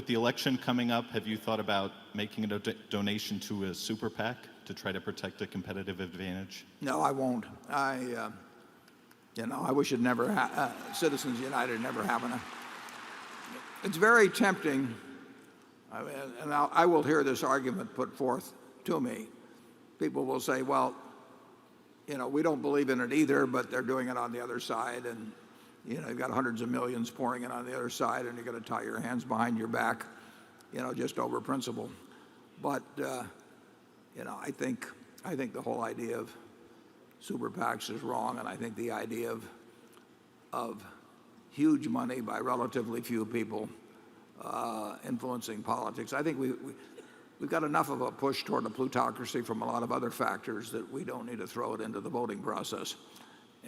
with the election coming up, have you thought about making a donation to a super PAC to try to protect a competitive advantage? No, I won't. I wish it never Citizens United never happened. It's very tempting, and I will hear this argument put forth to me. People will say, well, we don't believe in it either, but they're doing it on the other side, and you've got hundreds of millions pouring in on the other side, and you're going to tie your hands behind your back, just over principle. But I think the whole idea of super PACs is wrong, and I think the idea of huge money by relatively few people influencing politics. I think we've got enough of a push toward a plutocracy from a lot of other factors that we don't need to throw it into the voting process.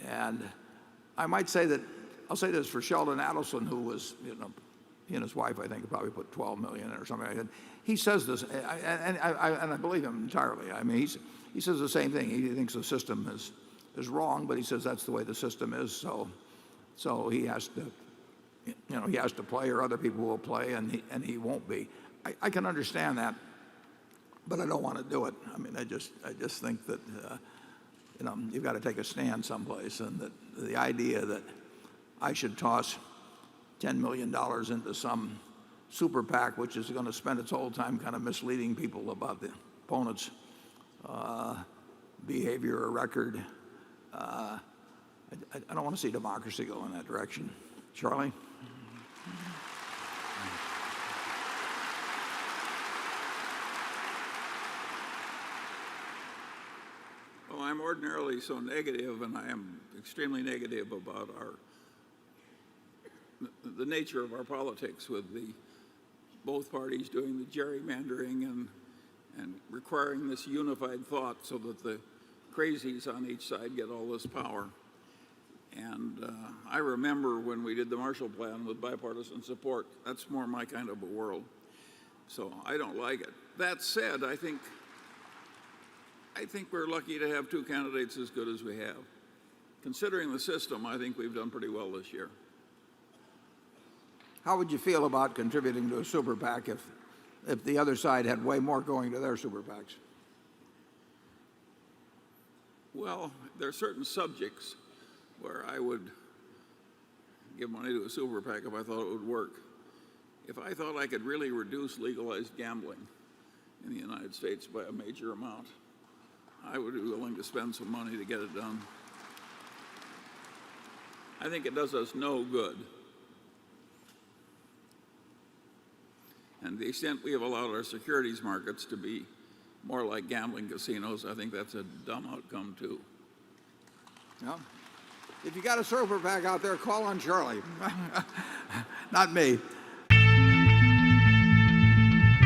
And I might say that, I'll say this for Sheldon Adelson, who was, he and his wife, I think, probably put $12 million or something like that. He says this, and I believe him entirely. I mean, he says the same thing. He thinks the system is wrong, but he says that's the way the system is. So he has to, he has to play, or other people will play, and he won't be. I can understand that, but I don't want to do it. I mean, I just think that you've got to take a stand someplace, and that the idea that I should toss $10 million into some super PAC, which is going to spend its whole time kind of misleading people about the opponent's behavior or record. I don't want to see democracy go in that direction. Charlie? Well, I'm ordinarily so negative, and I am extremely negative about the nature of our politics, with both parties doing the gerrymandering and requiring this unified thought so that the crazies on each side get all this power. And I remember when we did the Marshall Plan with bipartisan support. That's more my kind of a world. So I don't like it. That said, I think we're lucky to have two candidates as good as we have. Considering the system, I think we've done pretty well this year. How would you feel about contributing to a super PAC if the other side had way more going to their super PACs? Well, there are certain subjects where I would give money to a super PAC if I thought it would work. If I thought I could really reduce legalized gambling in the United States by a major amount, I would be willing to spend some money to get it done. I think it does us no good. And to the extent we have allowed our securities markets to be more like gambling casinos, I think that's a dumb outcome too. Well, if you got a super PAC out there, call on Charlie. Not me.